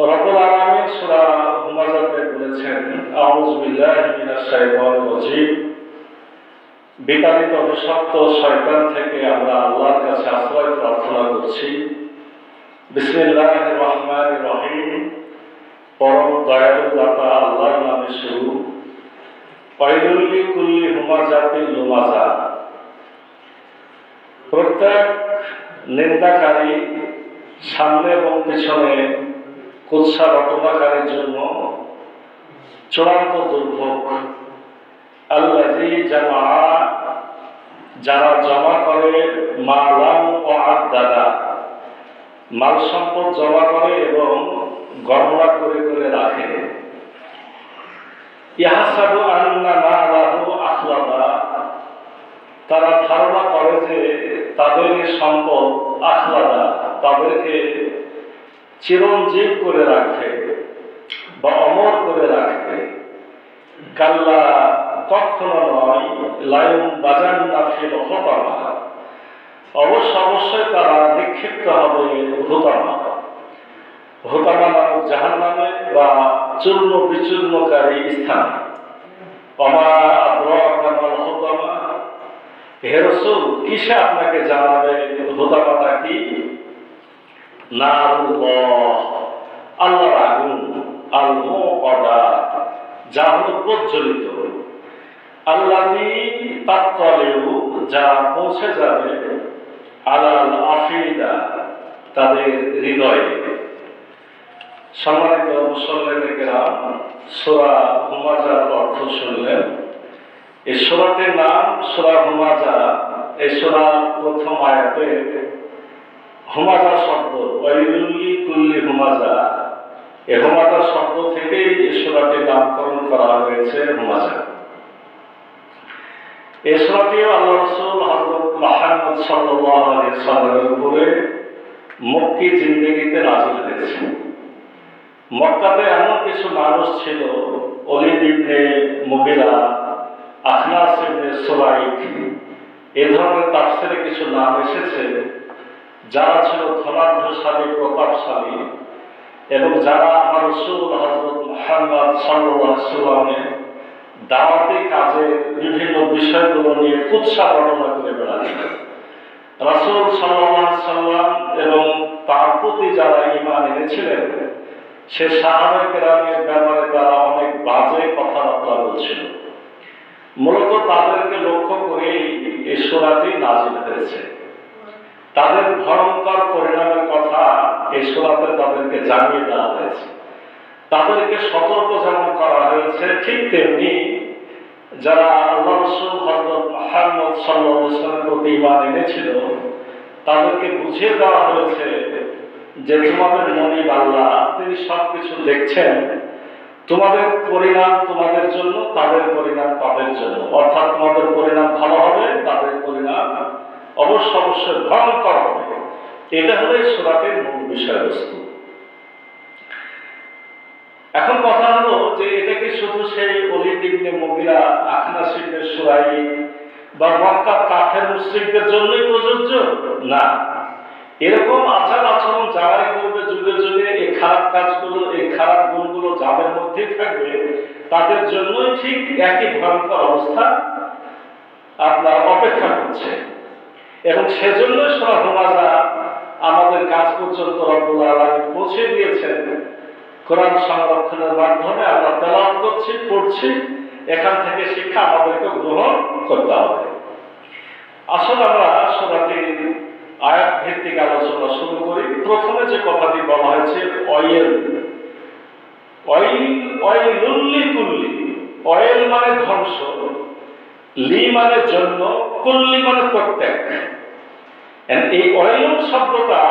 রব্বুল আলামিন সূরা হুমাযাতে বলেছেন, আউযু বিল্লাহি মিনাশ শাইতানির রাজীম। বিতাড়িত অভিশপ্ত শয়তান থেকে আমরা আল্লাহর কাছে আশ্রয় প্রার্থনা করছি। বিসমিল্লাহির রহমানির রহিম। পরম দয়ালু দাতা আল্লাহর নামে শুরু। ওয়াইলুল লিকুল্লি হুমাযাতিল লুমাযা। প্রত্যেক নিন্দাকারী, সামনে এবং পিছনে কুৎসা রটনাকারীর জন্য চূড়ান্ত দুর্ভোগ। আল্লাযী জামা, যারা জমা করে, মালাম ও আদাদা, মাল সম্পদ জমা করে এবং গণনা করে করে রাখে। ইয়াহসাবু আন্না মালাহু আখলাদা, তারা ধারণা করে যে তাদের সম্পদ আখলাদা তাদেরকে চিরঞ্জীব করে রাখবে বা অমর করে রাখবে। কাল্লা, কখনো নয়। লায়ুম বাজান্না ফিল হুতামা, অবশ্যই তারা নিক্ষিপ্ত হবে হুতামা। হুতামা নামক জাহান্নামে বা চূর্ণ বিচূর্ণকারী স্থান। ওমা আদরাকা মাল হুতামা, হে রাসূল কিসে আপনাকে জানাবে হুতামাটা কি? নারুল্লাহ, আল্লাহর আগুন। আল মুকাদা, যা হলো প্রজ্বলিত। আল্লাযী তাত্তালিউ, যা পৌঁছে যাবে আলাল আফিদা, তাদের হৃদয়ে। সম্মানিত মুসল্লিনে কেরাম, সূরা হুমাযার অর্থ শুনলেন। এই সূরাটির নাম সূরা হুমাযা। এই সূরা প্রথম আয়াতে হুমাযা শব্দ, ওয়াইলুল লিকুল্লি হুমাযা, এই হুমাযা শব্দ থেকেই এই সূরাটির নামকরণ করা হয়েছে হুমাযা। এই সূরাটিও আল্লাহ রাসূল হযরত মুহাম্মদ সাল্লাল্লাহু আলাইহি ওয়াসাল্লামের উপরে মক্কি জিন্দেগিতে নাযিল হয়েছে। মক্কাতে এমন কিছু মানুষ ছিল, ওলীদ ইবনে মুগীরা, আখনাস ইবনে সুলাইক, এ ধরনের তাফসীরে কিছু নাম এসেছে, যারা ছিল ধনাঢ্যশালী, প্রতাপশালী, এবং যারা আমার রাসূল হযরত মুহাম্মদ সাল্লাল্লাহু আলাইহি ওয়াসাল্লামের দাওয়াতি কাজে বিভিন্ন বিষয়গুলো নিয়ে কুৎসা রটনা করে বেড়াচ্ছে। রাসূল সাল্লাল্লাহু আলাইহি ওয়াসাল্লাম এবং তার প্রতি যারা ঈমান এনেছিলেন সে সাহাবায়ে কেরামের ব্যাপারে তারা অনেক বাজে কথাবার্তা বলছিল। মূলত তাদেরকে লক্ষ্য করেই এই সূরাটি নাযিল হয়েছে। তাদের ভয়ঙ্কর পরিণামের কথা এই সূরাতে তাদেরকে জানিয়ে দেওয়া হয়েছে। তাদেরকে সতর্ক যেমন করা হয়েছে, ঠিক তেমনি যারা আল্লাহ রাসূল হযরত মুহাম্মদ সাল্লাল্লাহু আলাইহি ওয়াসাল্লামের প্রতি ঈমান এনেছিল তাদেরকে বুঝিয়ে দেওয়া হয়েছে যে তোমাদের মনিব আল্লাহ, তিনি সবকিছু দেখছেন। তোমাদের পরিণাম তোমাদের জন্য, তাদের পরিণাম তাদের জন্য। অর্থাৎ তোমাদের পরিণাম ভালো হবে, তাদের পরিণাম অবশ্যই ভয়ঙ্কর হবে। এটা হলো এই সূরাটির মূল বিষয়বস্তু। এখন কথা হলো যে এটা কি শুধু সেই ওলীদ ইবনে মুগীরা, আখনাস ইবনে সুলাইক বা মক্কার কাফের মুশরিকদের জন্যই প্রযোজ্য? না, এরকম আচার আচরণ যারাই করবে যুগে যুগে, এই খারাপ কাজগুলো, এই খারাপ গুণগুলো যাদের মধ্যে থাকবে তাদের জন্যই ঠিক একই ভয়ঙ্কর অবস্থা আপনার অপেক্ষা করছে। এবং সেজন্য সূরা হুমাযা আমাদের কাছ পর্যন্ত রব্বুল আলামিন পৌঁছে দিয়েছেন। কোরআন সংরক্ষণের মাধ্যমে আমরা তেলাওয়াত করছি, পড়ছি, এখান থেকে শিক্ষা আমাদেরকে গ্রহণ করতে হবে। আসলে আমরা সূরাটির আয়াত ভিত্তিক আলোচনা শুরু করি। প্রথমে যে কথাটি বলা হয়েছে ওয়াইলুল লিকুল্লি, ওয়াইল মানে ধ্বংস, লি মানে জন্য, কুল্লি মানে প্রত্যেক। এই ওয়াইল শব্দটা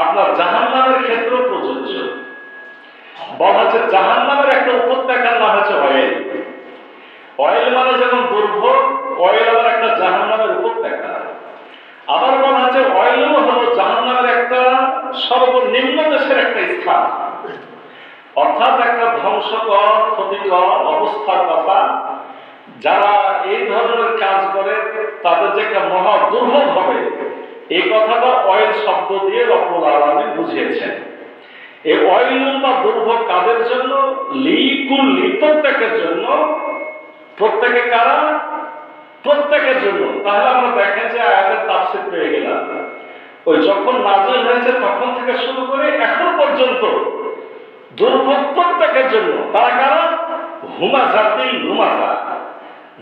আপনার জাহান্নামের ক্ষেত্রে প্রযোজ্য। বলা হচ্ছে জাহান্নামের একটা উপত্যকার নাম হচ্ছে ওয়াইল। ওয়াইল মানে যেমন দুর্ভোগ, ওয়াইল আবার একটা জাহান্নামের উপত্যকা। আবার বলা হচ্ছে ওয়াইল হলো জাহান্নামের একটা সর্বনিম্ন দেশের একটা স্থান, অর্থাৎ একটা ধ্বংসকর, ক্ষতিকর অবস্থার কথা। যারা এই ধরনের কাজ করে তাদের যে একটা মহা দুর্ভোগ হবে, এই কথাটা ওয়াইল শব্দ দিয়ে রব্বুল আলামিন বুঝিয়েছেন। এই ওয়াইল ওয়াইলুন বা দুর্ভোগ কাদের জন্য? লিকুল্লি, প্রত্যেকের জন্য। প্রত্যেকে কারা? প্রত্যেকের জন্য। তাহলে আমরা দেখেন যে আয়াতের তাফসীর পেয়ে গেলাম। ওই যখন নাযিল হয়েছে তখন থেকে শুরু করে এখন পর্যন্ত দুর্ভোগ প্রত্যেকের জন্য। তারা কারা? হুমাজাতিল লুমাজা,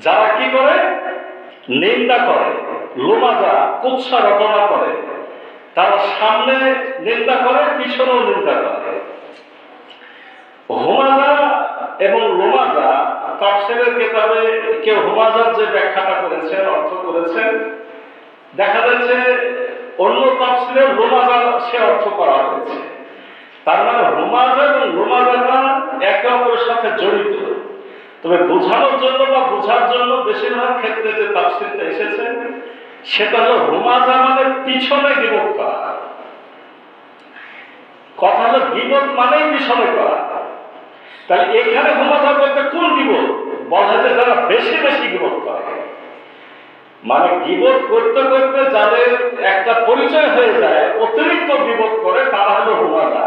যারা কি করে? নিন্দা করে, লুমাজা কুৎসা রটনা করে। তারা সামনে নিন্দা করে, পিছনেও নিন্দা করে। হুমাজা এবং লুমাজা তাফসীরের কিতাবে কেউ হুমাজার যে ব্যাখ্যাটা করেছেন, অর্থ করেছেন, দেখা যাচ্ছে অন্য তাফসীরে লুমাজা সে অর্থ করা হয়েছে। তার মানে হুমাজা এবং লুমাজাটা একে অপরের সাথে জড়িত। তবে বোঝানোর জন্য বা বোঝার জন্য বেশিরভাগ ক্ষেত্রে যে তাফসীরটা এসেছে সেটা হলো হুমাজা মানে পিছনে গীবত করা। কথা হলো গীবত মানেই পিছনে করা। তাহলে এখানে হুমাজা বলতে কোন গীবত? বলা যায় যারা বেশি বেশি গীবত করে। মানে গীবত করতে করতে যাদের একটা পরিচয় হয়ে যায়, অতিরিক্ত গীবত করে, তারা হলো হুমাজা।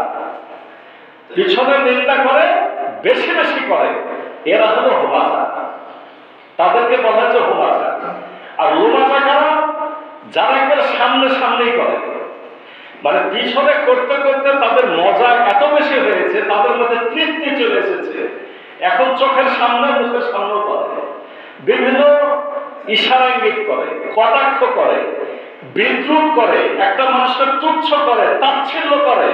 পিছনে নিন্দা করে, বেশি বেশি করে, এরা হলো হুমাজা। তাদেরকে বলা হচ্ছে হুমাজা। আর লুমাজা কারা? যারা একবার সামনে সামনেই করে। মানে পিছনে করতে করতে তাদের মজা এত বেশি হয়েছে, তাদের মধ্যে তৃপ্তি চলে এসেছে, এখন চোখের সামনে মুখের সামনে করে, বিভিন্ন ইশারা ইঙ্গিত করে, কটাক্ষ করে, বিদ্রুপ করে, একটা মানুষকে তুচ্ছ করে, তাচ্ছিল্য করে,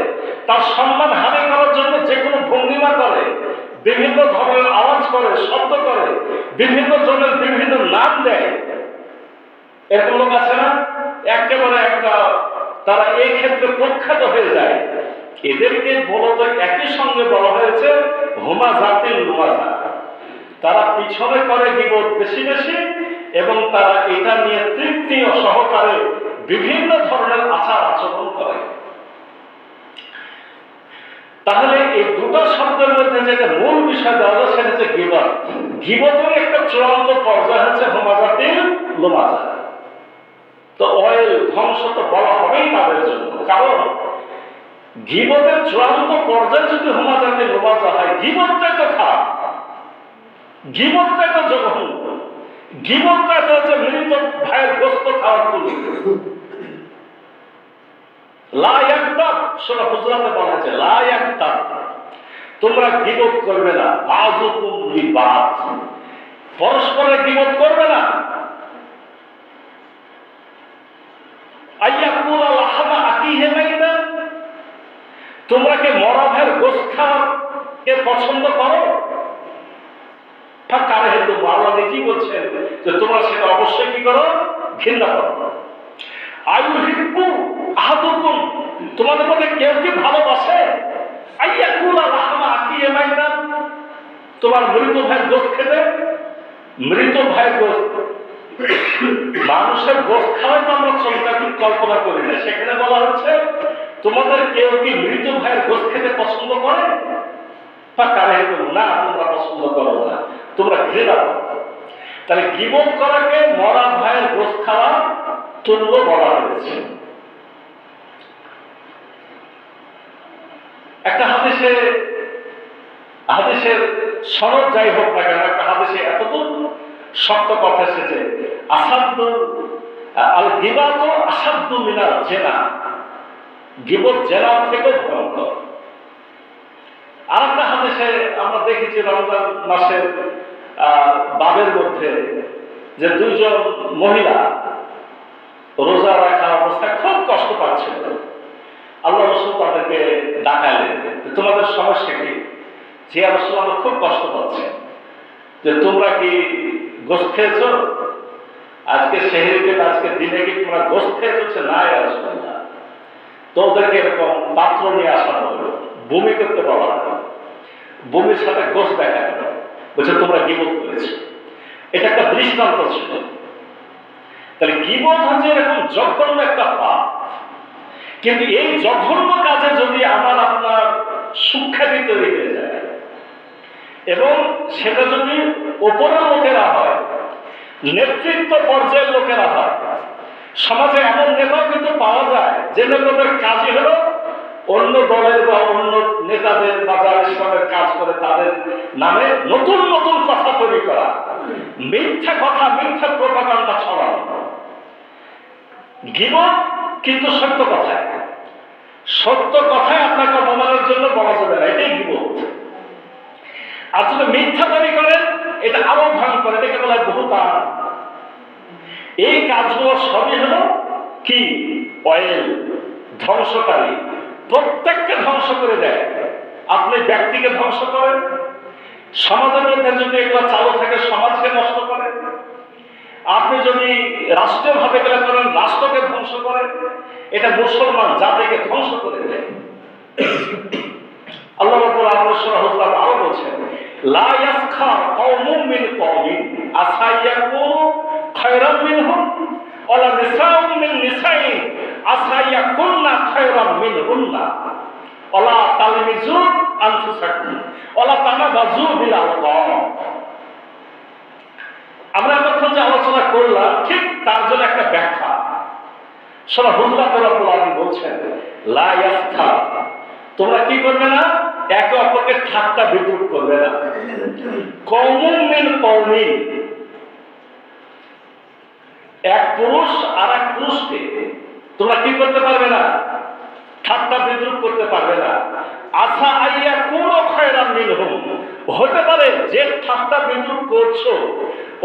তার সম্মান হানি করার জন্য যে কোনো ভঙ্গিমা করে, বিভিন্ন ধরনের আওয়াজ করে, শব্দ করে, বিভিন্ন জনের বিভিন্ন নাম দেয়। এরকম লোক আছে না? একেবারে একটা তারা এই ক্ষেত্রে প্রখ্যাত হয়ে যায়। এদেরকে মূলত একই সঙ্গে বলা হয়েছে হুমাজাতিল লুমাজা। তারা পিছনে করে গীবত বেশি বেশি, এবং তারা এটা নিয়ে তৃপ্তি ও সহকারে বিভিন্ন ধরনের আচার আচরণ করে। তাহলে এই দুটো শব্দের মধ্যে যেটা মূল বিষয় দেওয়া হলো সেটা হচ্ছে গীবত। গীবতের একটা চূড়ান্ত পর্যায় হচ্ছে হুমাজাতিল লুমাজা। তো অয়েল ধ্বংস তো বলা হবেই তাদের জন্য, কারণ গীবতের চূড়ান্ত পর্যায়ে যদি হুমাজাতিল লুমাজা হয়, গীবতটাই তো খারাপ, গীবতটাই তো জঘন্য, গীবতটাই তো হচ্ছে মৃত ভাইয়ের গোস্ত খাওয়ার তুলি। লা ইয়াগতাব, সূরা হুজুরাতে বলা হয়েছে লা ইয়াগতাব, তোমরা গীবত করবে না। বাযুকুম লিবাদ, পরস্পরের গীবত করবে না। আইয়াকুলা লাহমা আকিহি মাইতান, তোমরা কি মরা ভাইয়ের গোশত খাওয়াকে পছন্দ করো? আল্লাহ নিজেই বলছেন যে তোমরা সেটা অবশ্যই কি করো? ঘৃণা করো। আইয়ুহিব্বু আহাদুকুম, তোমাদের মধ্যে কেউ কি ভালোবাসে আইয়াকুলা লাহমা আকিহি মাইতান, তোমার মৃত ভাইয়ের গোশত খেতে? মৃত ভাইয়ের গোশত, মানুষের গোশত খাওয়াই তো আমরা কল্পনা করি না। সেখানে বলা হচ্ছে তোমাদের কেউ কি মৃত ভাইয়ের গোশত খেতে পছন্দ করে? না, তোমরা পছন্দ করো না, তোমরা ঘৃণা করো। তাহলে গীবত করাকে মরা ভাইয়ের গোশত খাওয়া তুল্য বলা হয়েছে। একটা হাদিসের সনদ যাই হোক না কেন, একটা হাদিসে এতদূর শক্ত কথা এসেছে, আসাদুল আল গিবাত আসাদু মিনাল জেনা, গীবত জেনার থেকেও ভয়ঙ্কর। আর একটা হাদিসে আমরা দেখেছি রমজান মাসের বাবের মধ্যে যে দুইজন মহিলা রোজা রাখা অবস্থায় খুব কষ্ট পাচ্ছিল। আল্লাহ রাসূল তাদেরকে ডাকালেন, তোমাদের সমস্যা কি? যে রাসূল, আমরা খুব কষ্ট পাচ্ছি, যে তোমরা কি গোশত খেয়েছো? আজকে সেহরিতে, আজকে দিনে কি তোমরা গোশত খেয়েছো? না ইয়া রাসূলুল্লাহ। তো ওদেরকে এরকম পাত্র নিয়ে আসানো হলো, বমি করতে বলা হলো, বমির সাথে গোশত দেখা গেল, বলছে তোমরা গীবত করেছো। এটা একটা দৃষ্টান্ত ছিল। তাহলে গীবত হচ্ছে এরকম জঘন্য একটা পাপ। কিন্তু এই জঘন্য কাজে যদি আমার আপনার সুখ্যাতি তৈরি হয়ে যায়, এবং সেটা যদি ওপরের লোকেরা হয়, নেতৃত্ব পর্যায়ের লোকেরা হয়, সমাজে এমন নেতাও কিন্তু পাওয়া যায় যে নেতাদের কাজই হলো অন্য দলের বা অন্য নেতাদের কাজ করে তাদের নামে নতুন নতুন কথা তৈরি করা, মিথ্যা কথা, মিথ্যা প্রপাগান্ডা ছড়ানো। গীবত কিন্তু সত্য কথায়, সত্য কথায় আপনাকে অপমানের জন্য বলা যাবে না, এটাই গীবত। আর যদি মিথ্যা তৈরি করেন এটা আরো ভয়ঙ্কর, এটাকে বলা হয় বহুতান। এই কাজগুলো সবই হলো কি অয়েল, ধ্বংসকারী, প্রত্যেককে ধ্বংস করে দেয়। আপনি ব্যক্তিকে ধ্বংস করেন, সমাজের মধ্যে যদি এগুলো চালু থাকে সমাজকে নষ্ট করে, আপনি যদি রাষ্ট্রীয়ভাবে এগুলো করেন রাষ্ট্রকে ধ্বংস করেন, এটা মুসলমান জাতিকে ধ্বংস করে দেয়। আল্লাহ রাব্বুল আলামিন সূরা হুজরাত আরো বলছেন, লা ইয়াসখার কওমুম মিন কওমিন আসা ইয়াকুনু খায়রাম মিনহুম ওয়ালা নিসাউম মিন নিসাইন আসা ইয়াকুননা খায়রাম মিনহুন্না ওয়ালা তালমিজু আনফুসাকুম ওয়ালা তানাবাজু বিল আলকাব। আমরা এখন যে আলোচনা করলাম ঠিক তার জন্য একটা ব্যাখ্যা। সূরা হুজরাত রাব্বুল আলামিন বলছেন, লা ইয়াসখার, তোমরা কি করবে না? একে অপরকে ঠাট্টা বিদ্রুপ করবে না। কওমুম মিন কওমিন, এক পুরুষ আর এক পুরুষকে তোমরা কি করতে পারবে না? ঠাট্টা বিদ্রুপ করতে পারবে না। আসা আইয়া কোন খায়রাম মিনহুম, হতে পারে যে ঠাট্টা বিদ্রুপ করছো,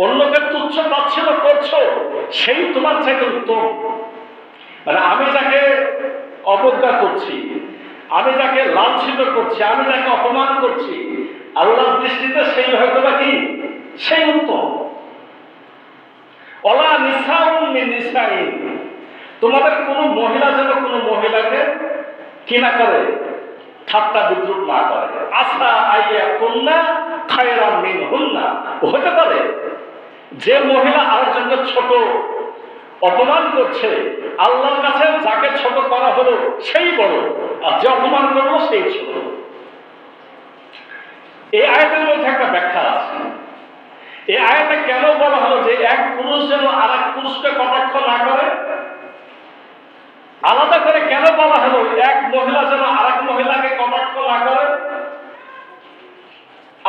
অন্যকে তুচ্ছ তাচ্ছিল্য করছো, সেই তোমার চাইতে উত্তম। মানে আমি যাকে অবজ্ঞা করছি, আমি যাকে লাঞ্ছিত করছি, আমি যাকে অপমান করছি, আল্লাহর দৃষ্টিতে সেই হয়তো বা কি সেই উত্তম। ওয়ালা নিসাউম মিন নিসাইন, তোমাদের কোন মহিলা যেন কোন মহিলাকে কি না করে, ঠাট্টা বিদ্রুপ না করে। আসা আইয়া কুন্না খায়রাম মিনহুন্না, হতে পারে যে মহিলা আরেকজনকে ছোট অপমান করছে, আল্লাহর কাছে যাকে ছোট করা হলো সেই বড়, আর যে অপমান করলো সেই ছোট। এই আয়াতের মধ্যে একটা ব্যাখ্যা আছে। এই আয়াতে কেন বলা হলো যে এক পুরুষ যেন আর এক পুরুষকে কটাক্ষ না করে? আলাদা করে কেন বলা হলো এক মহিলা যেন আর এক মহিলাকে কটাক্ষ না করে?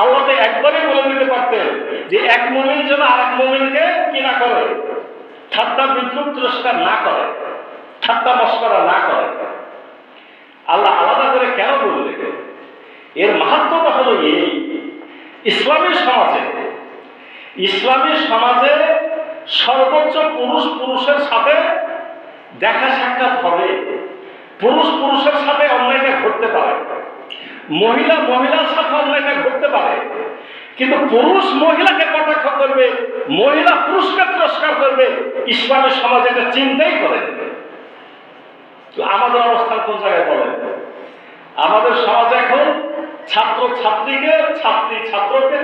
আল্লাহ তো একবারই বলে দিতে পারতেন যে এক মুমিন যেন আর এক মুমিনকে কি না করে, ঠাট্টা বিদ্রুপ তিরস্কার না করে, ঠাট্টা মশকরা না করে। আল্লাহ আলাদা করে কেন বললেন? এর মাহাত্ম্যটা হলো এই, ইসলামী সমাজে সর্বোচ্চ পুরুষ পুরুষের সাথে দেখা সাক্ষাৎ হবে, পুরুষ পুরুষের সাথে অন্যায়টা ঘটতে পারে, মহিলা মহিলার সাথে অন্যায়টা ঘটতে পারে, কিন্তু পুরুষ মহিলাকে কটাক্ষ করবে, মহিলা পুরুষকে তিরস্কার করবে, ইসলামী সমাজ এটা চিন্তাই করে। আমাদের অবস্থান কোন জায়গায় বলেন? আমাদের সমাজে এখন ছাত্র ছাত্রীকে, ছাত্রী ছাত্রকে,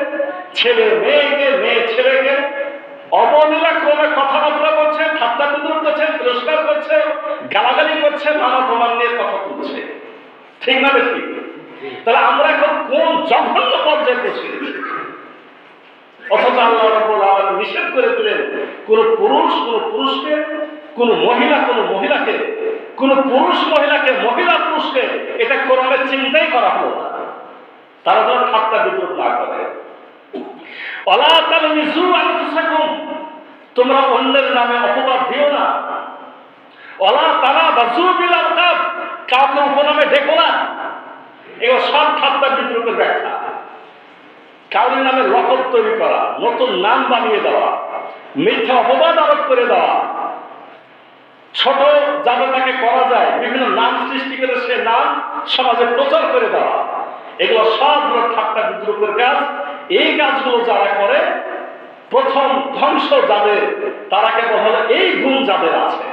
ছেলে মেয়েকে, মেয়ে ছেলেকে অবলীলা ক্রমে কথাবার্তা করছে, ঠাট্টা বিদ্রুপ করছে, তিরস্কার করছে, গালাগালি করছে, নানা প্রমাণ নিয়ে কথা তুলছে। ঠিক না বেশি? তাহলে আমরা এখন কোন জঘন্য পর্যায়ে পৌঁছে গেছি? অথচ আল্লাহ রাব্বুল আলামিন নিষেধ করে দিলেন কোন পুরুষ কোন পুরুষকে, কোন মহিলা কোন মহিলাকে, কোন পুরুষ মহিলাকে, মহিলা পুরুষকে, এটা কোরআনে চিন্তাই করা হলো না। তারা যেন ঠাট্টা বিদ্রুপ না করে। ওয়ালা তালমিজু আনফুসাকুম, তোমরা অন্যের নামে অপবাদ দিও না। ওয়ালা তানাবাজু বিল আলকাব, কাউকে উপনামে ডেকো না। এগুলো সব ঠাট্টা বিদ্রুপের ব্যাখ্যা। কাউরির নামে লকব তৈরি করা, নতুন নাম বানিয়ে দেওয়া, মিথ্যা অপবাদ আরোপ করে দেওয়া, ছোট যাতে তাকে করা যায় বিভিন্ন নাম সৃষ্টি করে সে নাম সমাজে প্রচার করে দেওয়া, এগুলো সবগুলো ঠাট্টা বিদ্রুপের কাজ। এই কাজগুলো যারা করে, প্রথম ধ্বংস যাদের, তারা কেবল হলো এই গুণ যাদের আছে।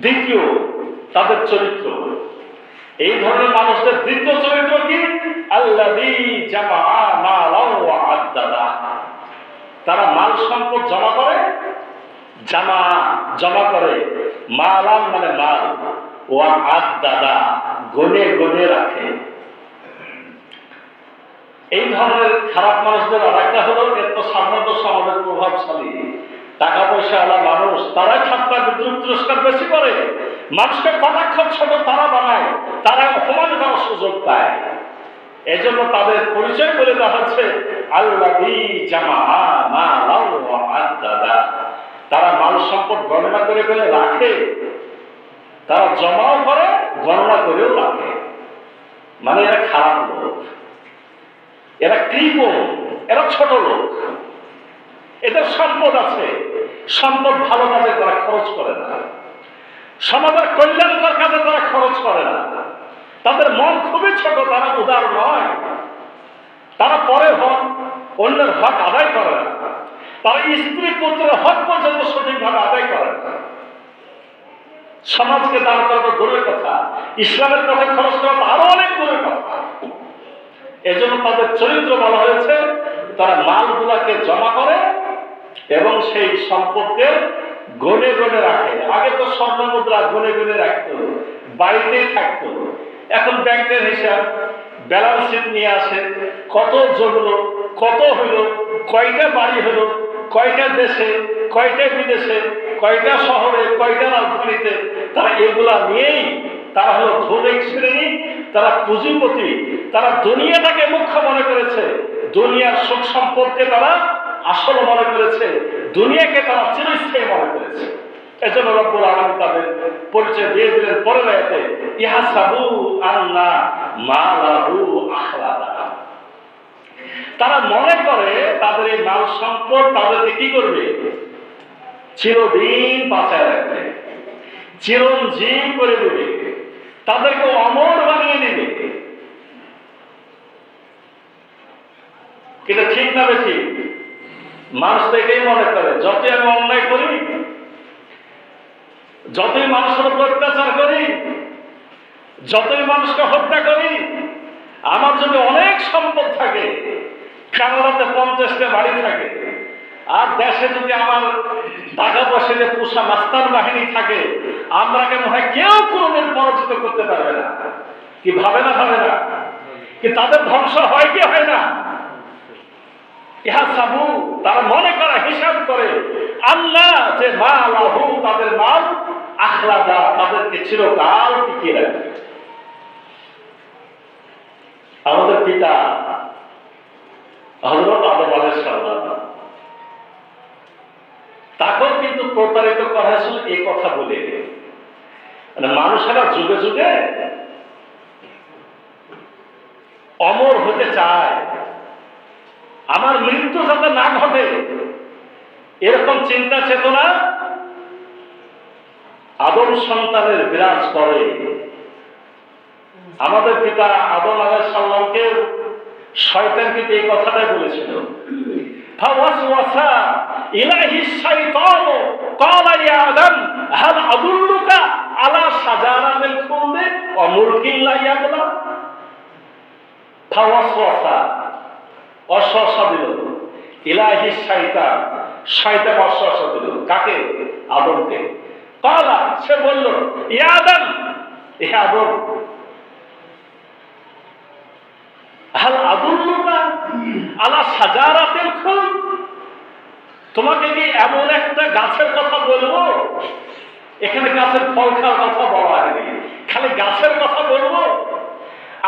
দ্বিতীয়, তাদের চরিত্র। এই ধরনের মানুষদের দ্বিতীয় চরিত্র কি? আল্লাযী জামাআ মালান ওয়া আদ্দাদা, তারা মাল সম্পদ জমা করে, জমা করে, মালান মানে মাল, ওয়া আদ্দাদা গনে গনে রাখে। এই ধরনের খারাপ মানুষদের আরেকটা হলো, এর তো সাধারণত সমাজের প্রভাবশালী টাকা পয়সা আলা মানুষ, তারাই ঠাট্টা বিদ্রুপ তিরস্কার বেশি করে, মানুষকে কটাক্ষ ছোট তারা বানায়, তারা অপমান করার সুযোগ পায়। এজন্য তাদের পরিচয় বলে দেওয়া হচ্ছে আল্লাযী জামাআ মালান ওয়া আদ্দাদা। তারা মাল সম্পদ গণনা করে ফেলে রাখে, তারা জমাও করে, গণনা করেও রাখে। মানে এরা খারাপ লোক, এরা কৃপণ, এরা ছোট লোক। এদের সম্পদ আছে, সম্পদ ভালো কাজে তারা খরচ করে না, সমাজের কল্যাণকর কাজে তারা খরচ করে না। তাদের মন খুবই ছোট, তারা উদার নয়। তারা পরের হক, অন্যের হক আদায় করে না। তারা স্ত্রী পুত্রের হক পর্যন্ত সঠিকভাবে আদায় করে না। সমাজকে দান করা তো দূরের কথা, ইসলামের পথে খরচ করা তো আরো অনেক দূরের কথা। এজন্য তাদের চরিত্র বলা হয়েছে, তারা মালগুলাকে জমা করে এবং সেই সম্পদকে গনে গনে রাখে। আগে তো স্বর্ণ মুদ্রা গনে গনে রাখতো, বাড়িতেই থাকতো। এখন ব্যাংকের হিসাব, ব্যালেন্স শিট নিয়ে আসে, কত জমলো, কত হইলো, কয়টা বাড়ি হলো, কয়টা দেশে, কয়টা বিদেশে, কয়টা শহরে, কয়টা রাজধানীতে। তারা এগুলা নিয়েই তারা হলো ধনিক শ্রেণী, তারা পুঁজিপতি। তারা দুনিয়াটাকে মুখ্য মনে করেছে, দুনিয়ার সুখ সম্পদকে তারা আসল মনে করেছে, দুনিয়াকে তারা চিরস্থায়ী মনে করেছে। এজন্য রব্বুল আলামিন তাদের পরিচয় দিয়ে দিলেন পরের আয়াতে, ইহসাবু আন্না মালাহু আখলাদা। তারা মনে করে তাদের এই মাল সম্পদ তাদেরকে কি করবে, চিরদিন বাঁচায় রাখবে, চিরঞ্জীব করে দেবে, তাদেরকে অমর বানিয়ে দেবে। এটা ঠিক না ঠিক? মানুষ তো এটাই মনে করে, যতই আমি অন্যায় করি, যতই মানুষের উপর অত্যাচার করি, যতই মানুষকে হত্যা করি, আমার যদি অনেক সম্পদ থাকে, কানাডাতে 50টা বাড়ি থাকে, আর দেশে যদি আমার টাকা পয়সা দিয়ে পোষা মাস্তান বাহিনী থাকে, আমরা কেন হয় কেউ কোনোদিন পরাজিত করতে পারবে না। কি ভাবে না? ভাবে না? কি তাদের ধ্বংস হয় কি হয় না? ইহসাবু, তারা মনে করে, হিসাব করে, আল্লাহ যে মালাহু, তাদের মাল, আখলাদা, তাদেরকে চিরকাল টিকিয়ে রাখবে। আমাদের পিতা হযরত আদম আলাইহিস সালাম, তাকেও কিন্তু প্রতারিত করা হয়েছিল এই কথা বলে। মানুষেরা যুগে যুগে অমর হতে চায়, আমার মৃত্যু যাতে না ঘটে, এরকম চিন্তা চেতনা আদম সন্তানের বিরাজ করে। আমাদের পিতা আদম আলাইহিস সালামকে শয়তান কিন্তু এই কথাটাই বলেছিল, ফাওয়াসওয়াসা ইলাইহিশ শাইতানু ক্বালা ইয়া আদম হাল আদুল্লুকা আলা শাজারাতিল খুলদি ওয়া মুলকিন লা ইয়াবলা। ফাওয়াসওয়াসা, অসওয়াসা দিল, ইলাইহিশ শাইতান, শয়তান অসওয়াসা দিল কাকে? আদমকে। ক্বালা, সে বলল, ইয়া আদম, হে আদম, হাল আদুল্লুকা আলা শাজারাতিল খুলদ, তোমাকে কি এমন একটা গাছের কথা বলবো? এখানে গাছের ফল খাওয়ার কথা বলা হয়নি, খালি গাছের কথা বলবো।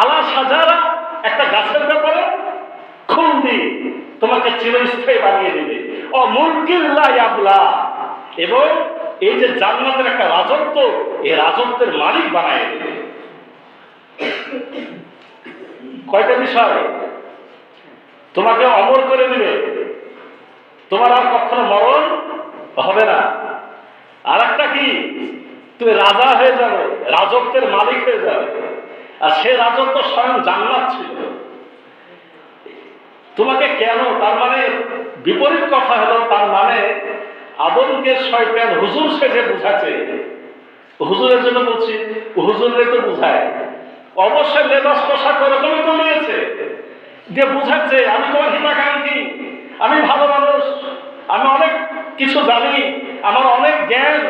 আলা শাজারা, একটা গাছের ব্যাপারে, খুলদি, তোমাকে চিরস্থায়ী বানিয়ে দেবে, ও মুলকিন লা ইয়াবলা, এবং এই যে জান্নাতের একটা রাজত্ব, এই রাজত্বের মালিক বানিয়ে দেবে। কয়টা বিষয়? তোমাকে অমর করে দিবে, তোমার আর কখনো মরণ হবে না। আর একটা কি, তুমি রাজা হয়ে যাবে, রাজত্বের মালিক হয়ে যাবে। আর সে রাজত্ব স্বয়ং জান্নাত ছিল। তোমাকে কেন, তার মানে বিপরীত কথা হলো, তার মানে আদমকে শয়তান হুজুর সেজে বুঝাচ্ছে। হুজুরের জন্য বলছি, হুজুরে তো বুঝায়, অবশ্যই লেবাস পোশাক ওরকমই তো নিয়েছে, যে বুঝাচ্ছে আমি তোমার হিতাকাঙ্ক্ষী, আমি ভালো মানুষ, আমি অনেক কিছু জানি, আমার অনেক জ্ঞান,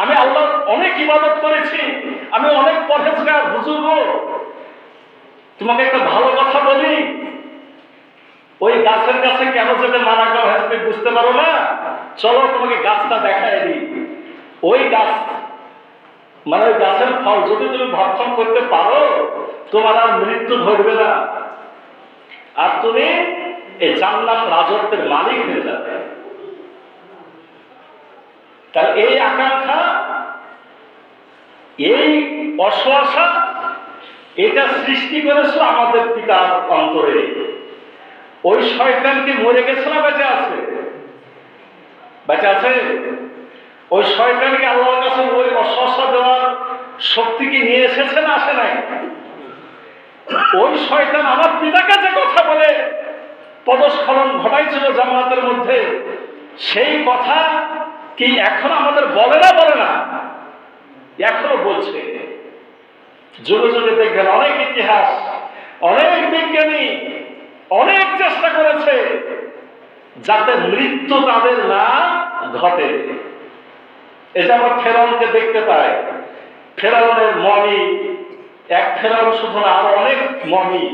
আমি আল্লাহর অনেক ইবাদত করেছি, আমি অনেক পরহেজগার বুজুর্গ, তোমাকে একটা ভালো কথা বলি, ওই গাছের কাছে কেন যেতে মানা করা হয়েছে তুমি বুঝতে পারো না? চলো তোমাকে গাছটা দেখায় দিই। ওই গাছ, মানে ওই গাছের ফল যদি তুমি ভক্ষণ করতে পারো, তোমার আর মৃত্যু ধরবে না, আর তুমি এই জান্নাত রাজত্বের মালিক হয়ে যাবে। তাহলে এই আকাঙ্ক্ষা, এই অশ্বাসা, এটা সৃষ্টি করেছিল আমাদের পিতার অন্তরে। ওই শয়তান কি মরে গেছে না বেঁচে আছে? বেঁচে আছে। ওই শয়তানকে আল্লাহর কাছে ওই অশ্বাসা দেওয়ার শক্তি কি নিয়ে এসেছে না আসে নাই? ওই শয়তান আমার পিতাকে যে কথা বলে পদস্খলন ঘটাইছিল জান্নাতের মধ্যে, সেই কথা কি এখন আমাদের বলে না? এখনো বলছে। যুগে যুগে দেখবেন অনেক ইতিহাস, অনেক বিজ্ঞানী অনেক চেষ্টা করেছে যাতে মৃত্যু তাদের না ঘটে। এই যে আমরা ফেরাউনকে দেখতে পাই, ফেরাউনের মমি, এক ফেরাউন শুধু না, আরো অনেক মমি।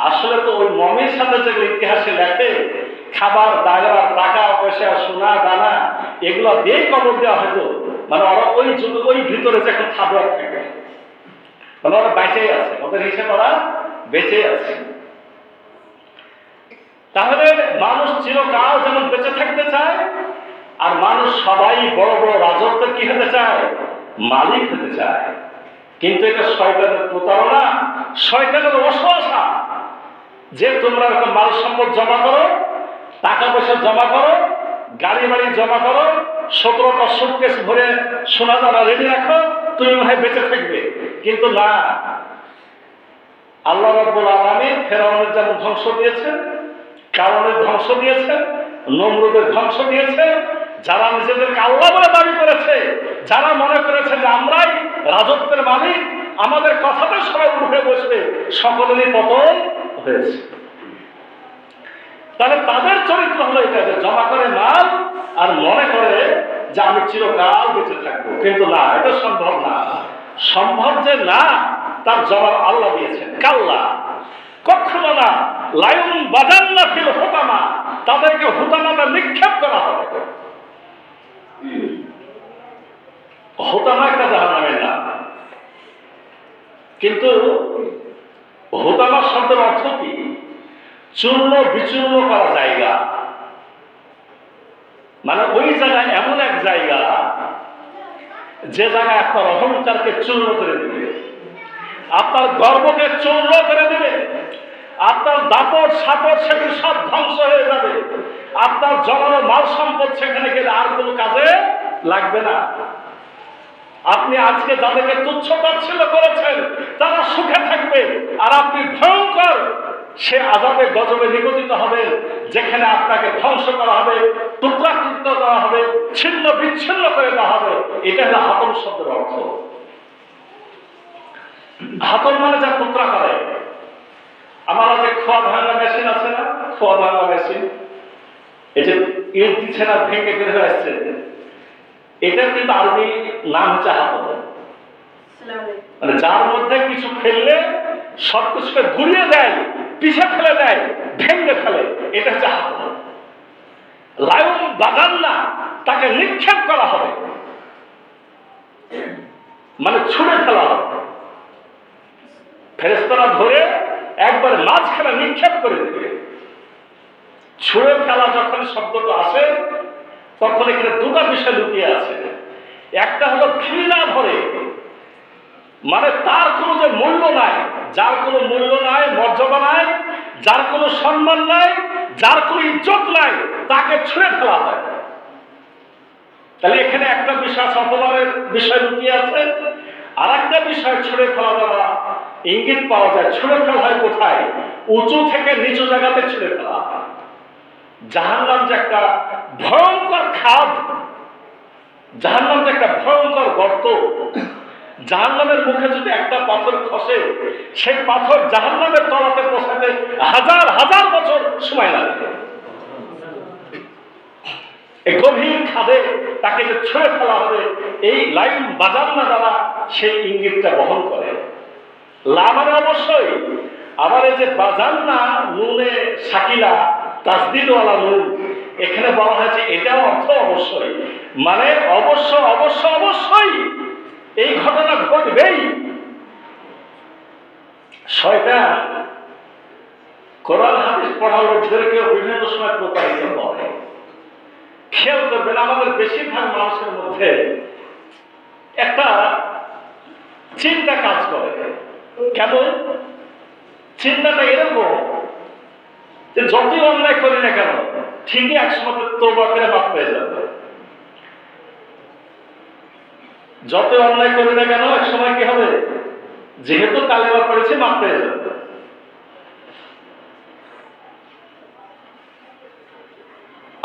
আসলে তো ওই মমির সাথে যেগুলো ইতিহাসে লেখে, খাবার দাবার, টাকা পয়সা, সোনা দানা, এগুলো দিয়েই কবর দেওয়া হতো। মানে ওরা ওই যুগে ওই ভিতরে যে এখন খাবার থাকে, মানে ওরা বেঁচে আছে, ওদের হিসেবে ওরা বেঁচে আছে। তাহলে মানুষ চিরকাল যেমন বেঁচে থাকতে চায়, আর মানুষ সবাই বড় বড় রাজত্ব কি হতে চায়? মালিক হতে চায়। কিন্তু এটা শয়তানের প্রতারণা, শয়তানের অসহায়তা, যে তোমরা এরকম মাল সম্পদ জমা করো, টাকা পয়সা জমা করো, গাড়ি বাড়ি জমা করো, 17টা সুটকেস ভরে সোনা দানা রেডি রাখো, তুমি মনে হয় বেঁচে থাকবে। কিন্তু না, আল্লাহ রাব্বুল আলামিন ফেরাউনের যেমন ধ্বংস দিয়েছেন, কারণের ধ্বংস দিয়েছেন, নমরুদের ধ্বংস দিয়েছেন। যারা নিজেদেরকে আল্লাহ বলে দাবি করেছে, যারা মনে করেছে যে আমরাই রাজত্বের মালিক, আমাদের কথাতে সবাই উঠে বসবে, সকলেরই পতন হয়েছে। তাহলে তাদের চরিত্র হলো এটা, যে জমা করে মাল আর মনে করে যে আমি চিরকাল বেঁচে থাকবো। কিন্তু না, এটা সম্ভব না। সম্ভব যে না, তার জবাব আল্লাহ দিয়েছেন, কাল্লা, কখনো না। লায়ুন বাজান্না ফিল হুতামা, তাদেরকে হুতামাতে নিক্ষেপ করা হবে। হুতামা একটা জাহান্নামের নাম, কিন্তু হুতামা শব্দের অর্থ কি? চূর্ণ বিচূর্ণ করা জায়গা। মানে ওই জায়গায় এমন এক জায়গা, যে জায়গায় আপনার অহংকারকে চূর্ণ করে দেবে, আপনার গর্বকে চূর্ণ করে দেবে, আপনার দাপট সাপট সেগুলো সব ধ্বংস হয়ে যাবে, আপনার জমানো মাল সম্পদ সেখানে গেলে আর কোনো কাজে লাগবে না। আপনি আজকে যাদেরকে তুচ্ছ তাচ্ছিল্য করেছেন, তারা সুখে থাকবে, আর আপনি ভয়ঙ্কর সে আযাবে গজবে নিগতিত হবেন, যেখানে আপনাকে ধ্বংস করা হবে, টুকরা টুকরা করা হবে, ছিন্ন বিচ্ছিন্ন করে দেওয়া হবে। এটা হলো হাতম শব্দের অর্থ। হাতম মানে যা টুকরা করে। আমার যে খোয়া ভাঙা মেশিন আছে না, খোয়া ভাঙা মেশিন, এই যে ইট দিচ্ছে না, ভেঙে বের হয়ে আসছে, এটার কিন্তু আরবি নাম হচ্ছে হাতম। মানে যার মধ্যে কিছু ফেললে সব কিছুকে ঘুরিয়ে দেয়, পিছে ফেলে দেয়, ভেঙে ফেলে, এটা হচ্ছে হাতম। লায়ুন বাজান্না, তাকে নিক্ষেপ করা হবে, মানে ছুঁড়ে ফেলা হবে। ফেরেশতারা ধরে একবার মাঝখানে নিক্ষেপ করে দেবে। ছুঁড়ে ফেলা যখন শব্দটা আসে, তখন এখানে দুটো বিষয় লুকিয়ে আছে। একটা হলো ঘৃণা ভরে, মানে তার কোনো যে মূল্য নাই, যার কোনো মূল্য নাই, মর্যাদা নাই, যার কোনো সম্মান নাই, যার কোনো ইজ্জত নাই, তাকে ছুঁড়ে ফেলা হয়। তাহলে এখানে একটা বিষয় অপমানের বিষয় লুকিয়ে আছে। আর একটা বিষয় ছুঁড়ে ফেলা দ্বারা ইঙ্গিত পাওয়া যায়। ছুঁড়ে ফেলা হয় কোথায়? উঁচু থেকে নিচু জায়গাতে ছুঁড়ে ফেলা। জাহান্নাম যে একটা ভয়ঙ্কর খাদ, জাহান্নাম যে একটা ভয়ঙ্কর গর্ত, জাহান্নামের মুখে যদি একটা পাথর খসে, সেই পাথর জাহান্নামের তলাতে পৌঁছাতে হাজার হাজার বছর সময় লাগে। এই গভীর খাদে তাকে যে ছুঁড়ে ফেলা হবে, এই লাইন বাজান্না দ্বারা সেই ইঙ্গিতটা বহন করে। লা মানে অবশ্যই, আবার এই যে বাজান্না, নুনে সাকিলা, তাসদিদওয়ালা নুন, এখানে বলা হয়েছে এটাও অর্থ অবশ্যই, মানে অবশ্য অবশ্য অবশ্যই এই ঘটনা ঘটবেই। শয়তান কোরআন হাদিস পড়া লোকদেরকেও বিভিন্ন সময় প্রতারিত করে। খেয়াল করবেন, আমাদের বেশিরভাগ মানুষের মধ্যে একটা চিন্তা কাজ করে। কেমন চিন্তাটা? এরকম যে যতই অন্যায় করি না কেন ঠিকই একসময় তওবা করে মাফ পেয়ে যাবে। যতই অন্যায় করি না কেন একসময় কি হবে? যেহেতু কালেমা পড়েছে মাফ পেয়ে যাবে।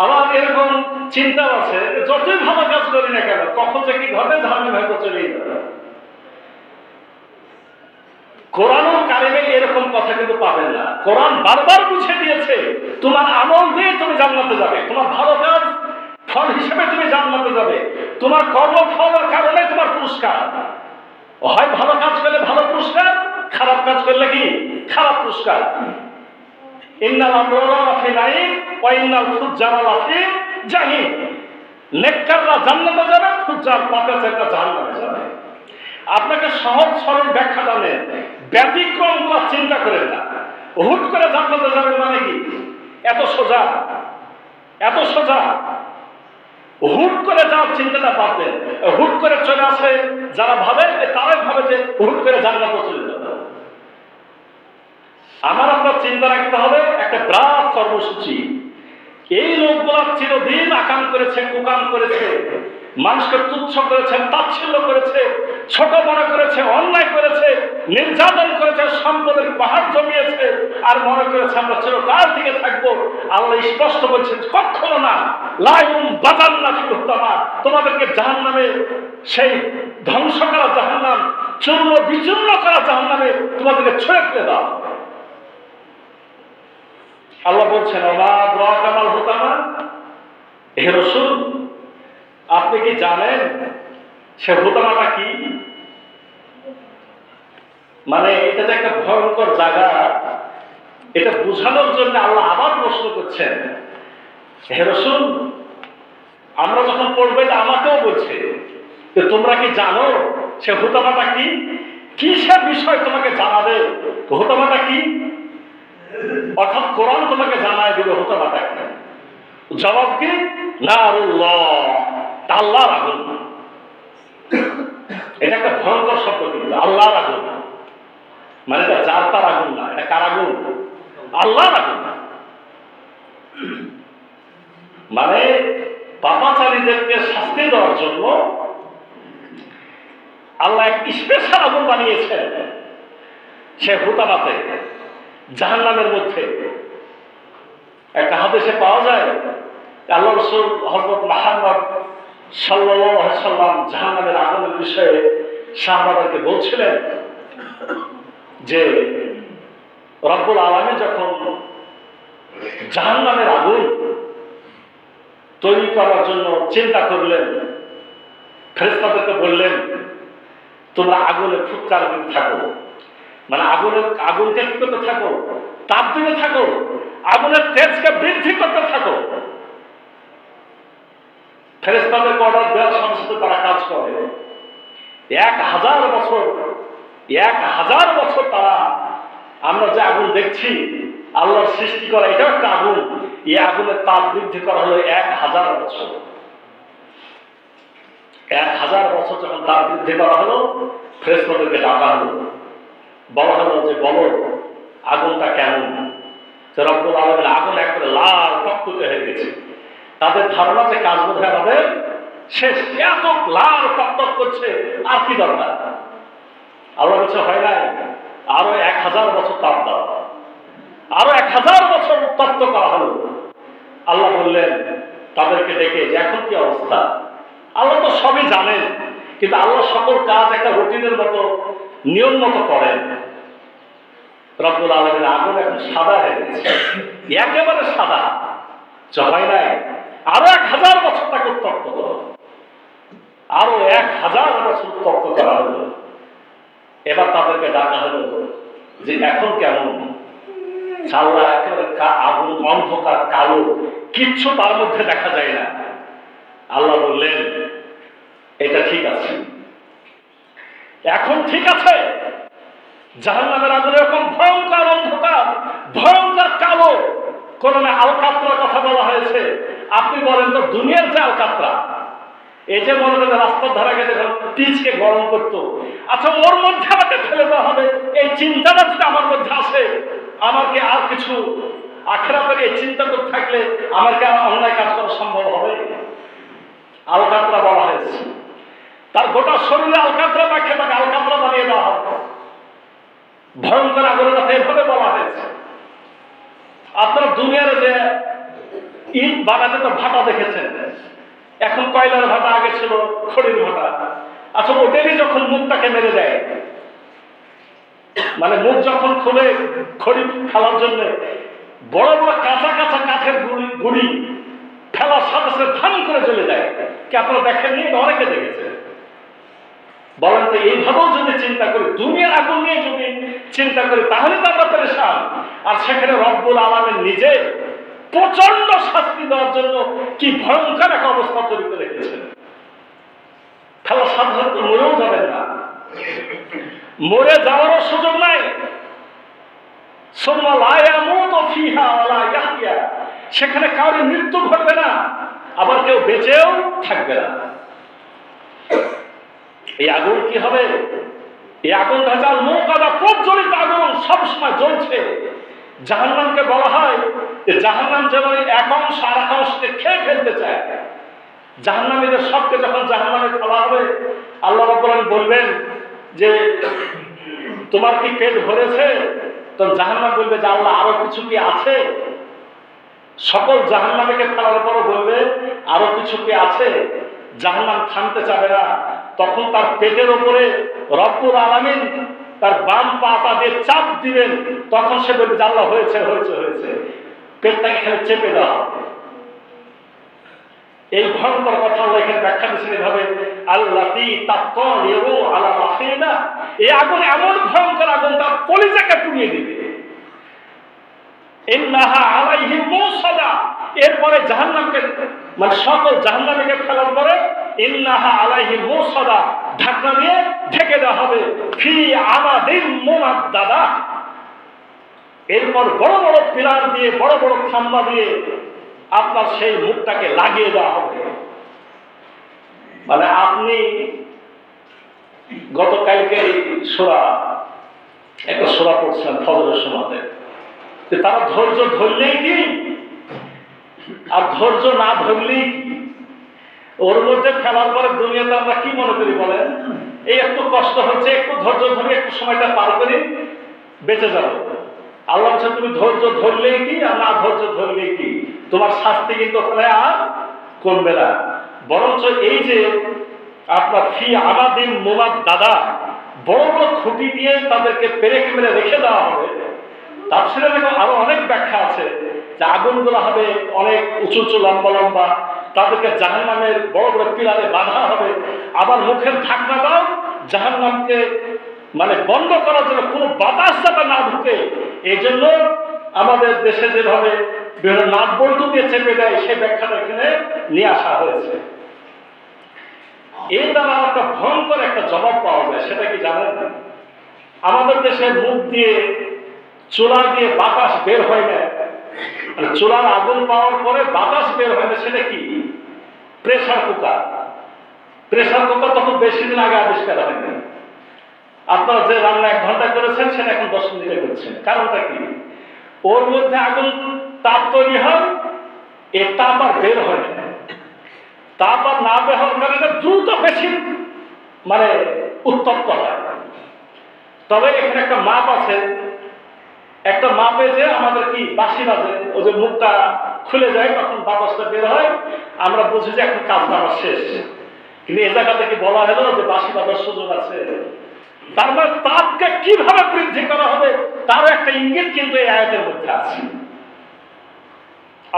আবার এরকম চিন্তা আছে যতই ভালো কাজ করি না কেন কখন যে কি ঘটে জাহান্নামে হয়তো চলেই যাবে। কোরআন কারিমে এরকম কথা কিন্তু পাবেন না। কোরআন বারবার বুঝিয়ে দিয়েছে তোমার আমল দিয়ে তুমি জান্নাতে যাবে, তোমার ভালো কাজ ফল হিসেবে তুমি জান্নাতে যাবে, তোমার কর্মফলের কারণে তোমার পুরস্কার। হয় ভালো কাজ করলে ভালো পুরস্কার, খারাপ কাজ করলে কি খারাপ পুরস্কার। ইন্নাল আবরারা লাফি নাঈম ওয়া ইন্নাল ফুজ্জারা লাফি জাহিম। নেককাররা জান্নাতে যাবে, ফুজ্জার পাপাচাররা জাহান্নামে যাবে। আপনাকে সহজ সরল ব্যাখ্যাটা নেন, ব্যতিক্রমগুলো চিন্তা করেন না। হুট করে জান্নাতে যাবেন মানে কি এত সোজা? এত সোজা? হুট করে যাওয়ার চিন্তাটা বাদ দেন। হুট করে চলে আসে যারা ভাবে, তারাই ভাবে যে হুট করে জান্নাতে চলে যাবে। আমার আপনার চিন্তা রাখতে হবে একটা বিরাট কর্মসূচি। এই লোকগুলা চিরদিন আকাম করেছে, কুকাম করেছে, মানুষকে তুচ্ছ করেছে, তাচ্ছিল্য করেছে, ছোট বড় করেছে, অন্যায় করেছে, নির্যাতন করেছে, সম্পদের পাহাড় জমিয়েছে, আর মনে করেছে আমরা চিরকাল থেকে থাকবো। আল্লাহ স্পষ্ট বলছেন কখনো না, লাইম বাজান্না ফিরুত্তামা, তোমাদেরকে জাহান্নামে, সেই ধ্বংস করা জাহান্নাম, চূর্ণ বিচূর্ণ করা জাহান্নামে তোমাদেরকে ছুঁড়ে ফেলে দাও। আল্লাহ বলছেন কামাল হুতামা, হে রাসূল আপনি কি জানেন সে হুতামাটা কি? মানে এটা যে একটা ভয়ঙ্কর জায়গা, এটা বোঝানোর জন্য আল্লাহ আবার প্রশ্ন করছেন। হে রাসূল আমরা যখন পড়বে আমাকেও বলছে যে তোমরা কি জানো সে হুতামাটা কি? কি সে বিষয় তোমাকে জানাবে? হুতামাটা কি? অর্থাৎ কোরআন তোমাকে জানায় দিবে হুতামাটা কি। জবাব কি? নারুল্লাহ, আল্লাহর আগুন। এটা একটা ভয়ঙ্কর শব্দ, কিন্তু আল্লাহর আগুন মানে এটা যার তার আগুন না। এটা কার আগুন? আল্লাহর আগুন। মানে পাপাচারীদেরকে শাস্তি দেওয়ার জন্য আল্লাহ এক স্পেশাল আগুন বানিয়েছেন সে হুতামাতে, জাহান্নামের মধ্যে। একটা হাদিসে পাওয়া যায় আল্লাহ রাসূল হযরত মুহাম্মদ সাল্লাল্লাহু আলাইহি সাল্লাম জাহান্নামের আগুনের বিষয়ে সাহাবাদেরকে বলছিলেন যে রব্বুল আলামিন যখন জাহান্নামের আগুন তৈরি করার জন্য চিন্তা করলেন, ফেরেশতাদেরকে বললেন তোমরা আগুনে ফুৎকার দিতে থাকো, মানে আগুনকে কি করতে থাকো? তাপ দিতে থাকো, আগুনের তেজকে বৃদ্ধি করতে থাকো। ফেরেশতাদেরকে অর্ডার দেওয়ার সাথে সাথে তারা কাজ করে। 1000 বছর, 1000 বছর তারা, আমরা যে আগুন দেখছি আল্লাহর সৃষ্টি করা, এটাও একটা আগুন। এই আগুনের তাপ বৃদ্ধি করা হলো 1000 বছর। 1000 বছর যখন তাপ বৃদ্ধি করা হলো, ফেরেশতাদেরকে ডাকা হলো, বলা হলো যে বলো আগুনটা কেমন? রব্বুল আলামিন আগুন একবারে লাল টকটকে হয়ে গেছে। তাদের ধারণা যে কাজ বোধহয় আমাদের শেষ, এত লাল টকটক করছে, আর কি দরকার? আল্লাহ বলছে হয় নাই, আরো 1000 বছর তাপ দাও। আরো 1000 বছর উত্তপ্ত করা হলো। আল্লাহ বললেন তাদেরকে ডেকে যে এখন কি অবস্থা? আল্লাহ তো সবই জানেন, কিন্তু আল্লাহ সকল কাজ একটা রুটিনের মতো, নিয়ম মতো করেন। রব্বুল আলামিন আগুন এখন সাদা হয়ে গেছে, একেবারে সাদা। হয় নাই, আরো 1000 বছর তাকে উত্তপ্ত করো। আরো 1000 বছর উত্তপ্ত করা হলো। এবার তাদেরকে ডাকা হলো যে এখন কেমন? আল্লাহ একেবারে আগুন অন্ধকার কালো, কিচ্ছু তার মধ্যে দেখা যায় না। আল্লাহ বললেন এটা ঠিক আছে, এখন ঠিক আছে। জাহান্নামের আগুন এরকম ভয়ঙ্কর অন্ধকার, ভয়ঙ্কর কালো। কোরআনে আলকাতরার কথা বলা হয়েছে। আপনি বলেন তো দুনিয়ার যে আলকাতরা, এই যে মনে করেন রাস্তার ধারে গেছে পিচকে গরম করতো, আচ্ছা ওর মধ্যে আমাকে ফেলে দেওয়া হবে, এই চিন্তাটা যদি আমার মধ্যে আসে, আমার কি আর কিছু আখিরাতের এই চিন্তা করতে থাকলে আমার কি আর অন্যায় কাজ করা সম্ভব হবে? আলকাতরা বলা হয়েছে। তার গোটা শরীরে আলকাতরা মাখিয়ে তাকে আলকাতরা বানিয়ে দেওয়া হবে। ভয়ঙ্কর আগুনের কথা এভাবে বলা হয়েছে। আপনারা দুনিয়ার যে ইট বানাতে তো ভাটা দেখেছেন, এখন কয়লার ভাটা, আগে ছিল খড়ির ভাটা। আচ্ছা ওদেরই যখন মুখটাকে মেরে দেয়, মানে মুখ যখন খুলে খড়ি ফেলার জন্য বড় বড় কাঁচা কাঁচা কাঠের গুড়ি ফেলার সাথে সাথে ধান করে চলে যায়। কি আপনারা দেখেননি? অনেকে দেখেছে। বলেন তো এইভাবেও যদি চিন্তা করি, দুনিয়ার আগুন নিয়ে যদি চিন্তা করি, তাহলে তো আমরা পেরেশান। আর সেখানে রব্বুল আলামিন নিজে প্রচন্ড শাস্তি দেওয়ার জন্য কি ভয়ঙ্কর এক অবস্থা তৈরি করে রেখেছেন। ফেলার সাথে সাথে মরেও যাবেন না, মরে যাওয়ারও সুযোগ নাই। সেখানে কারোর মৃত্যু ঘটবে না, আবার কেউ বেঁচেও থাকবে না। এই আগুন কি হবে? এই আগুন ভেজাল নৌকাদা প্রজ্বলিত আগুন সবসময় জ্বলছে। জাহান্নামকে বলা হয় যে জাহান্নাম যেন এক অংশ আর এক অংশকে খেয়ে ফেলতে চায়। জাহান্নামীদের সবকে যখন জাহান্নামে ফেলা হবে, আল্লাহ রাব্বুল আলামিন বলবেন যে তোমার কি পেট ভরেছে? তখন জাহান্নাম বলবে যে আল্লাহ আরো কিছু কি আছে? সকল জাহান্নামীকে ফেলার পরও বলবে আরো কিছু কি আছে? জাহান্নাম থামতে চাবে না। তখন তার পেটের উপরে রব্বুল আলামিন তার বাম পাটা দিয়ে চাপ দিবেন। তখন সে বলবে যে আল্লাহ হয়েছে হয়েছে হয়েছে, পেটটাকে খেলে চেপে দেওয়া হবে। এই ভয়ঙ্কর কথা আল্লাহ এখানে ব্যাখ্যা দিচ্ছেন এভাবে, আল্লাতী তাত্তালিউ আলা আফিদা। এই আগুন এমন ভয়ঙ্কর আগুন, তার কলিজাকে পুড়িয়ে দিবে। ইন্নাহা আলাইহিম মুসাদা। এরপরে জাহান্নামকে, মানে সকল জাহান্নামীকে ফেলার পরে ইন্নাহা আলাইহিম মুসাদা, ঢাকনা দিয়ে ঢেকে দেওয়া হবে। ফি আমাদিন মুমাদ্দাদা। এরপর বড় বড় পিলার দিয়ে, বড় বড় খাম্বা দিয়ে আপনার সেই মুখটাকে লাগিয়ে দেওয়া হবে। মানে আপনি গতকালকে একটা সূরা পড়ছিলেন ফজরের সময়তে, তারা ধৈর্য ধরলেই কি আর ধৈর্য না ধরলেই কি? ওর মধ্যে ফেলার পরে দুনিয়াতে আমরা কি মনে করি বলেন? এই একটু কষ্ট হচ্ছে, একটু ধৈর্য ধরে একটু সময়টা পার করি, বেঁচে যাবো। আল্লাহ বলছেন তুমি ধৈর্য ধরলেই কি আর না ধৈর্য ধরলেই কি, তোমার শাস্তি কিন্তু ওখানে আর কমবে না। বরঞ্চ এই যে আপনার ফি আমাদিন মুমাদ্দাদা, বড় বড় খুঁটি দিয়ে তাদেরকে পেরেক মেরে রেখে দেওয়া হবে। তাফসীরে আরো অনেক ব্যাখ্যা আছে যে আগুনগুলো হবে অনেক উঁচু উঁচু লম্বা লম্বা, তাদেরকে জাহান্নামের বড় বড় পিলারে বাঁধা হবে। আবার মুখের ঢাকনা দাও জাহান্নামকে মানে বন্ধ করার জন্য, কোনো বাতাস যাতে না ঢুকে। এই জন্য আমাদের দেশে যেভাবে বিভিন্ন নাক বল্টু দিয়ে চেপে দেয়, সেই ব্যাখ্যাটা এখানে নিয়ে আসা হয়েছে। এই দ্বারা একটা ভয়ঙ্কর একটা জবাব পাওয়া যায়। সেটা কি জানেন? আমাদের দেশে মুখ দিয়ে, চুলা দিয়ে বাতাস বের হয় না, চুলার আগুন পাওয়ার পরে বাতাস বের হয় না, সেটা কি? Pressure cooker. প্রেসার কুকার তখন বেশি দিন আগে আবিষ্কার হয়নি। আপনারা যে রান্না 1 ঘন্টা করেছেন সেটা এখন 10 মিনিটে করছেন। কারণটা কি? ওর মধ্যে আগুন তাপ তৈরি হয়, এই তাপ আর বের হয় না। তাপ আর না বের হওয়ার কারণে দ্রুত বেশি মানে উত্তপ্ত হয়। তবে এখানে একটা মাপ আছে, একটা মাপে যে আমাদের কি বাঁশি বাজে, ও যে মুখটা খুলে যায় তখন বাতাসটা বের হয়, আমরা বুঝি যে এখন কাজ আমার শেষ। কিন্তু এ জায়গা থেকে বলা হলো যে বাঁশি বাজার সুযোগ আছে। তার মানে তাপকে কিভাবে বৃদ্ধি করা হবে তারও একটা ইঙ্গিত কিন্তু এই আয়াতের মধ্যে আছে।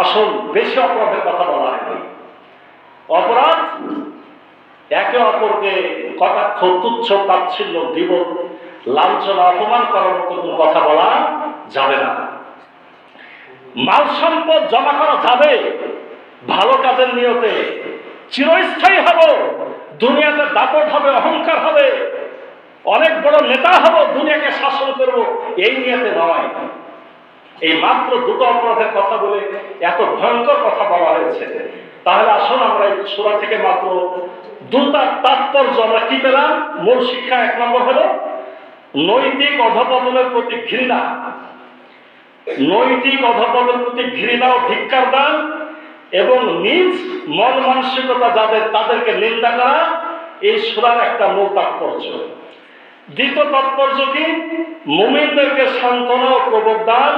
আসল বেশি অপরাধের কথা বলা হয়নি। অপরাধ একে অপরকে কটাক্ষ, তুচ্ছ, তাচ্ছিল্য, বিপদ, লাঞ্ছনা, অপমান করার মতো কোনো কথা বলা যাবে না। মাল সম্পদ জমা করা যাবে ভালো কাজের নিয়তে, চিরস্থায়ী হব, দুনিয়াতে দাপট হবে, অহংকার হবে, অনেক বড় নেতা হব, দুনিয়াকে শাসন করব, এই নিয়তে নয়। এই মাত্র দুটো অপরাধের কথা বলে এত ভয়ঙ্কর কথা বলা হয়েছে। তাহলে আসুন আমরা এই সূরা থেকে মাত্র দুটা তাৎপর্য আমরা কি পেলাম। মূল শিক্ষা এক নম্বর হলো নৈতিক অধঃপতনের প্রতি ঘৃণা, নৈতিক অধঃপতনের প্রতি ঘৃণা ও ধিক্কার দান এবং নিজ মন মানসিকতা যাদের তাদেরকে নিন্দা করা, এই সূরার একটা মূল তাৎপর্য। দ্বিতীয় তাৎপর্য কি? মুমিনদেরকে সান্ত্বনা ও প্রবোধদান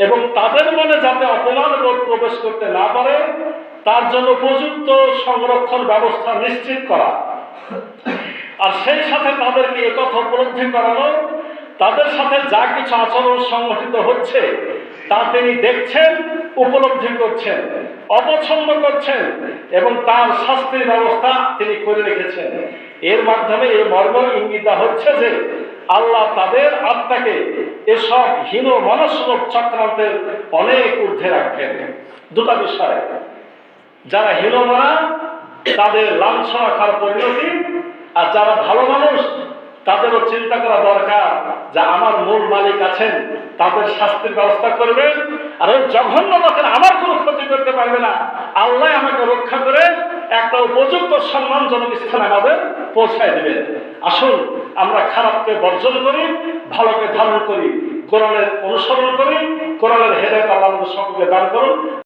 এবং তাদের মনে যাতে অপমান বোধ প্রবেশ করতে না পারে তার জন্য উপযুক্ত সংরক্ষণ ব্যবস্থা নিশ্চিত করা। আর সেই সাথে তাদেরকে একথা উপলব্ধি করানো, তাদের সাথে যা কিছু আচরণ সংঘটিত হচ্ছে তা তিনি দেখছেন, উপলব্ধি করছেন, অপছন্দ করছেন এবং তার শাস্তির ব্যবস্থা তিনি করে রেখেছেন। এর মাধ্যমে এই মর্ম ইঙ্গিত হচ্ছে যে আল্লাহ তাদের আত্মাকে এসব হীন মনস্বরূপ চক্রান্তের অনেক ঊর্ধ্বে রাখবেন। দুটা বিষয়, যারা হীনমনা তাদের লাঞ্ছনা খাওয়ার পরিণতি, আর যারা ভালো মানুষ তাদেরও চিন্তা করা দরকার যে আমার মূল মালিক আছেন, তাদের শাস্তির ব্যবস্থা করবেন। আর ওই জঘন্য লোকের আমার কোনো ক্ষতি করতে পারবে না, আল্লাহ আমাকে রক্ষা করে একটা উপযুক্ত সম্মানজনক স্থানে আমাদের পৌঁছায় দেবেন। আসুন আমরা খারাপকে বর্জন করি, ভালোকে ধারণ করি, কোরআনের অনুসরণ করি। কোরআনের হেদায়েত আল্লাহ আমাদের সকলকে দান করুন।